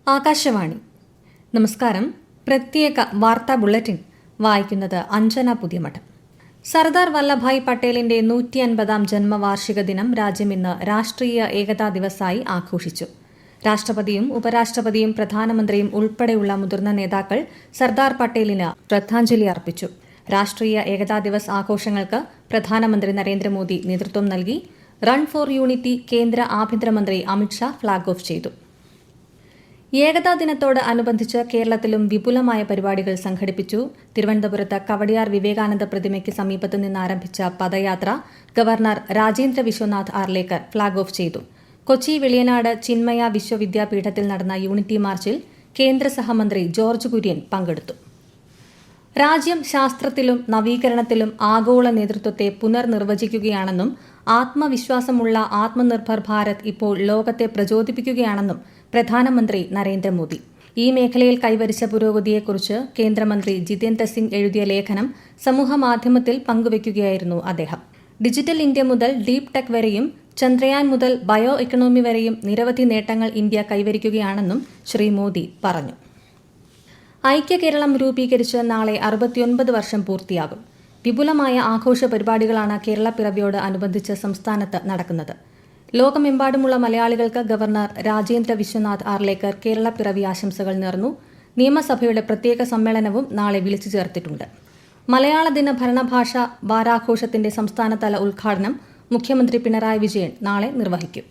ആകാശവാണി. നമസ്കാരം. പ്രത്യേക വാർത്താ ബുള്ളറ്റിൻ വായിക്കുന്നത് അഞ്ജന പുതിയമഠം. സർദാർ വല്ലഭായ് പട്ടേലിന്റെ 150-ാം ജന്മവാർഷിക ദിനം രാജ്യം ഇന്ന് രാഷ്ട്രീയ ഏകതാ ദിവസായി ആഘോഷിച്ചു. രാഷ്ട്രപതിയും ഉപരാഷ്ട്രപതിയും പ്രധാനമന്ത്രിയും ഉൾപ്പെടെയുള്ള മുതിർന്ന നേതാക്കൾ സർദാർ പട്ടേലിന് ശ്രദ്ധാഞ്ജലി അർപ്പിച്ചു. രാഷ്ട്രീയ ഏകതാ ദിവസ് ആഘോഷങ്ങൾക്ക് പ്രധാനമന്ത്രി നരേന്ദ്രമോദി നേതൃത്വം നൽകി. റൺ ഫോർ യൂണിറ്റി കേന്ദ്ര ആഭ്യന്തരമന്ത്രി അമിത്ഷാ ഫ്ളാഗ് ഓഫ് ചെയ്തു. ഏകതാ ദിനത്തോട് അനുബന്ധിച്ച് കേരളത്തിലും വിപുലമായ പരിപാടികൾ സംഘടിപ്പിച്ചു. തിരുവനന്തപുരത്ത് കവടിയാർ വിവേകാനന്ദ പ്രതിമയ്ക്ക് സമീപത്തു നിന്ന് ആരംഭിച്ച പദയാത്ര governor Rajendra Vishwanath Arlekar flag off ചെയ്തു. കൊച്ചി വെളിയനാട് ചിന്മയ വിശ്വവിദ്യാപീഠത്തിൽ നടന്ന യൂണിറ്റി മാർച്ചിൽ കേന്ദ്ര സഹമന്ത്രി ജോർജ് കുര്യൻ പങ്കെടുത്തു. രാജ്യം ശാസ്ത്രത്തിലും നവീകരണത്തിലും ആഗോള നേതൃത്വത്തെ പുനർനിർവചിക്കുകയാണെന്നും ആത്മവിശ്വാസമുള്ള ആത്മനിർഭർ ഭാരത് ഇപ്പോൾ ലോകത്തെ പ്രചോദിപ്പിക്കുകയാണെന്നും പ്രധാനമന്ത്രി നരേന്ദ്രമോദി. ഈ മേഖലയിൽ കൈവരിച്ച പുരോഗതിയെക്കുറിച്ച് കേന്ദ്രമന്ത്രി ജിതേന്ദ്ര സിംഗ് എഴുതിയ ലേഖനം സമൂഹമാധ്യമത്തിൽ പങ്കുവയ്ക്കുകയായിരുന്നു അദ്ദേഹം. ഡിജിറ്റൽ ഇന്ത്യ മുതൽ ഡീപ് ടെക് വരെയും ചന്ദ്രയാൻ മുതൽ ബയോ എക്കണോമി വരെയും നിരവധി നേട്ടങ്ങൾ ഇന്ത്യ കൈവരിക്കുകയാണെന്നും ശ്രീ മോദി പറഞ്ഞു. ഐക്യ കേരളം രൂപീകരിച്ച് നാളെ 69 വർഷം പൂർത്തിയാകും. വിപുലമായ ആഘോഷ പരിപാടികളാണ് കേരളപ്പിറവിയോട് അനുബന്ധിച്ച് സംസ്ഥാനത്ത് നടക്കുന്നത്. ലോകമെമ്പാടുമുള്ള മലയാളികൾക്ക് ഗവർണർ രാജേന്ദ്ര വിശ്വനാഥ് ആർലേക്കർ കേരളപ്പിറവി ആശംസകൾ നേർന്നു. നിയമസഭയുടെ പ്രത്യേക സമ്മേളനവും നാളെ വിളിച്ചു ചേർത്തിട്ടുണ്ട്. മലയാള ദിന ഭരണഭാഷ വാരാഘോഷത്തിന്റെ സംസ്ഥാനതല ഉദ്ഘാടനം മുഖ്യമന്ത്രി പിണറായി വിജയൻ നാളെ നിർവഹിക്കും.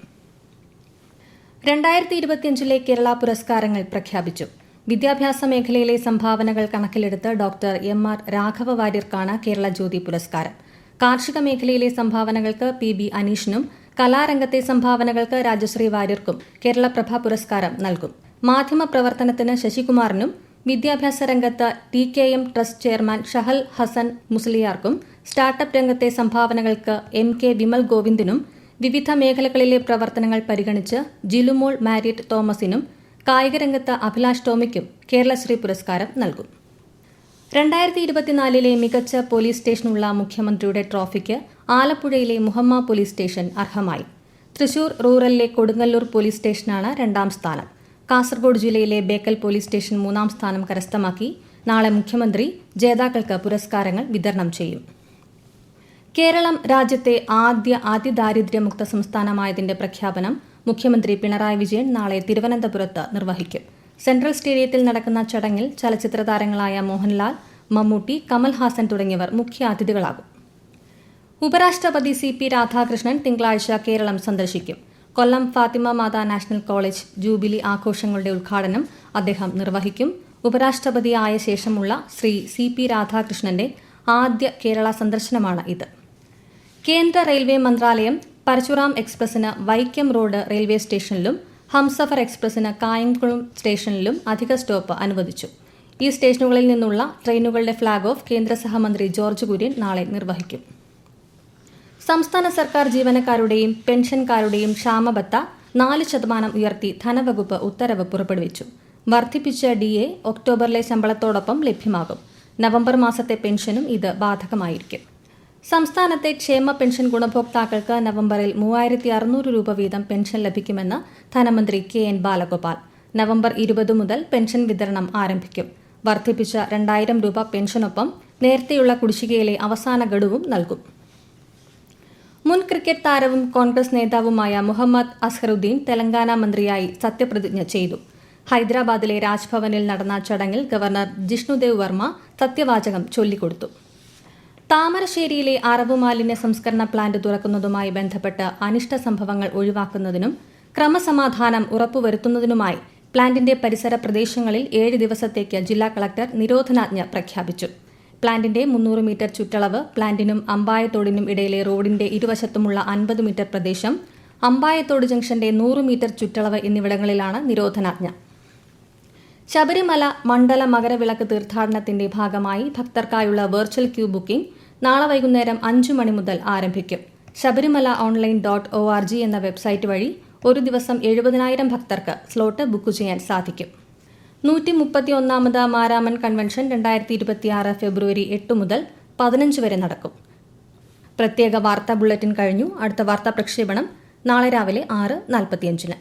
2025 കേരള പുരസ്കാരങ്ങൾ പ്രഖ്യാപിച്ചു. വിദ്യാഭ്യാസ മേഖലയിലെ സംഭാവനകൾ കണക്കിലെടുത്ത് ഡോക്ടർ എം.ആർ. രാഘവ വാര്യർക്കാണ് കേരള ജ്യോതി പുരസ്കാരം. കാർഷിക മേഖലയിലെ സംഭാവനകൾക്ക് പി.ബി. അനീഷിനും കലാരംഗത്തെ സംഭാവനകൾക്ക് രാജശ്രീ വാര്യർക്കും കേരളപ്രഭ പുരസ്കാരം നൽകും. മാധ്യമപ്രവർത്തനത്തിന് ശശികുമാറിനും വിദ്യാഭ്യാസ രംഗത്ത് TKM trust chairman Shahal Hasan മുസ്ലിയാർക്കും സ്റ്റാർട്ടപ്പ് രംഗത്തെ സംഭാവനകൾക്ക് M.K. വിമൽ ഗോവിന്ദിനും വിവിധ മേഖലകളിലെ പ്രവർത്തനങ്ങൾ പരിഗണിച്ച് ജിലുമോൾ മാരിയറ്റ് തോമസിനും കായികരംഗത്ത് അഭിലാഷ് ടോമിക്കും കേരളശ്രീ പുരസ്കാരം നൽകും. 2024 മികച്ച പോലീസ് സ്റ്റേഷനുള്ള മുഖ്യമന്ത്രിയുടെ ട്രോഫിക്ക് ആലപ്പുഴയിലെ മുഹമ്മ പോലീസ് സ്റ്റേഷൻ അർഹമായി. തൃശൂർ റൂറലിലെ കൊടുങ്ങല്ലൂർ പോലീസ് സ്റ്റേഷനാണ് 2ാം സ്ഥാനം. കാസർഗോഡ് ജില്ലയിലെ ബേക്കൽ പോലീസ് സ്റ്റേഷൻ 3ാം സ്ഥാനം കരസ്ഥമാക്കി. നാളെ മുഖ്യമന്ത്രി ജേതാക്കൾക്ക് പുരസ്കാരങ്ങൾ വിതരണം ചെയ്യും. കേരളം രാജ്യത്തെ ആദ്യ അതിദാരിദ്ര്യമുക്ത സംസ്ഥാനമായതിന്റെ പ്രഖ്യാപനം മുഖ്യമന്ത്രി പിണറായി വിജയൻ നാളെ തിരുവനന്തപുരത്ത് നിർവഹിക്കും. സെൻട്രൽ സ്റ്റേഡിയത്തിൽ നടക്കുന്ന ചടങ്ങിൽ ചലച്ചിത്ര താരങ്ങളായ മോഹൻലാൽ, മമ്മൂട്ടി, കമൽഹാസൻ തുടങ്ങിയവർ മുഖ്യാതിഥികളാകും. ഉപരാഷ്ട്രപതി CP രാധാകൃഷ്ണൻ തിങ്കളാഴ്ച കേരളം സന്ദർശിക്കും. കൊല്ലം ഫാത്തിമ മാതാ നാഷണൽ കോളേജ് ജൂബിലി ആഘോഷങ്ങളുടെ ഉദ്ഘാടനം അദ്ദേഹം നിർവഹിക്കും. ഉപരാഷ്ട്രപതിയായ ശേഷമുള്ള ശ്രീ CP രാധാകൃഷ്ണന്റെ ആദ്യ കേരള സന്ദർശനമാണ് ഇത്. കേന്ദ്ര റെയിൽവേ മന്ത്രാലയം പരശുറാം എക്സ്പ്രസിന് വൈക്കം റോഡ് റെയിൽവേ സ്റ്റേഷനിലും ഹംസഫർ എക്സ്പ്രസിന് കായംകുളം സ്റ്റേഷനിലും അധിക സ്റ്റോപ്പ് അനുവദിച്ചു. ഈ സ്റ്റേഷനുകളിൽ നിന്നുള്ള ട്രെയിനുകളുടെ ഫ്ളാഗ് ഓഫ് കേന്ദ്ര സഹമന്ത്രി ജോർജ് കുര്യൻ നാളെ നിർവഹിക്കും. സംസ്ഥാന സർക്കാർ ജീവനക്കാരുടെയും പെൻഷൻകാരുടെയും ക്ഷാമബത്ത 4% ഉയർത്തി ധനവകുപ്പ് ഉത്തരവ് പുറപ്പെടുവിച്ചു. വർദ്ധിപ്പിച്ച DA ഒക്ടോബറിലെ ശമ്പളത്തോടൊപ്പം ലഭ്യമാകും. നവംബർ മാസത്തെ പെൻഷനും ഇത് ബാധകമായിരിക്കും. സംസ്ഥാനത്തെ ക്ഷേമ പെൻഷൻ ഗുണഭോക്താക്കൾക്ക് നവംബറിൽ 3600 രൂപ വീതം പെൻഷൻ ലഭിക്കുമെന്ന് ധനമന്ത്രി KN ബാലഗോപാൽ. നവംബർ 20 മുതൽ പെൻഷൻ വിതരണം ആരംഭിക്കും. വർദ്ധിപ്പിച്ച 2000 രൂപ പെൻഷനൊപ്പം നേരത്തെയുള്ള കുടിശ്ശികയിലെ അവസാന ഗഡുവും നൽകും. മുൻ ക്രിക്കറ്റ് താരവും കോൺഗ്രസ് നേതാവുമായ മുഹമ്മദ് അസ്ഹറുദ്ദീൻ തെലങ്കാന മന്ത്രിയായി സത്യപ്രതിജ്ഞ ചെയ്തു. ഹൈദരാബാദിലെ രാജ്ഭവനിൽ നടന്ന ചടങ്ങിൽ ഗവർണർ ജിഷ്ണുദേവ് വർമ്മ സത്യവാചകം ചൊല്ലിക്കൊടുത്തു. താമരശ്ശേരിയിലെ അറവു മാലിന്യ സംസ്കരണ പ്ലാന്റ് തുറക്കുന്നതുമായി ബന്ധപ്പെട്ട് അനിഷ്ട സംഭവങ്ങൾ ഒഴിവാക്കുന്നതിനും ക്രമസമാധാനം ഉറപ്പുവരുത്തുന്നതിനുമായി പ്ലാന്റിന്റെ പരിസര പ്രദേശങ്ങളിൽ 7 ദിവസത്തേക്ക് ജില്ലാ കളക്ടർ നിരോധനാജ്ഞ പ്രഖ്യാപിച്ചു. പ്ലാന്റിന്റെ 300 മീറ്റർ ചുറ്റളവ്, പ്ലാന്റിനും അമ്പായത്തോടിനും ഇടയിലെ റോഡിന്റെ ഇരുവശത്തുമുള്ള 50 മീറ്റർ പ്രദേശം, അമ്പായത്തോട് ജംഗ്ഷന്റെ 100 മീറ്റർ ചുറ്റളവ് എന്നിവിടങ്ങളിലാണ് നിരോധനാജ്ഞ. ശബരിമല മണ്ഡല മകരവിളക്ക് തീർത്ഥാടനത്തിന്റെ ഭാഗമായി ഭക്തർക്കായുള്ള വെർച്വൽ ക്യൂ ബുക്കിംഗ് നാളെ വൈകുന്നേരം 5 മണി മുതൽ ആരംഭിക്കും. ശബരിമല online.org എന്ന വെബ്സൈറ്റ് വഴി ഒരു ദിവസം 70,000 ഭക്തർക്ക് സ്ലോട്ട് ബുക്ക് ചെയ്യാൻ സാധിക്കും. 131ാമത് മാരാമൻ കൺവെൻഷൻ 2026 ഫെബ്രുവരി 8 മുതൽ 15 വരെ നടക്കും. പ്രത്യേക വാർത്താ ബുള്ളറ്റിൻ കഴിഞ്ഞു. അടുത്ത വാർത്താ പ്രക്ഷേപണം നാളെ രാവിലെ 6:45.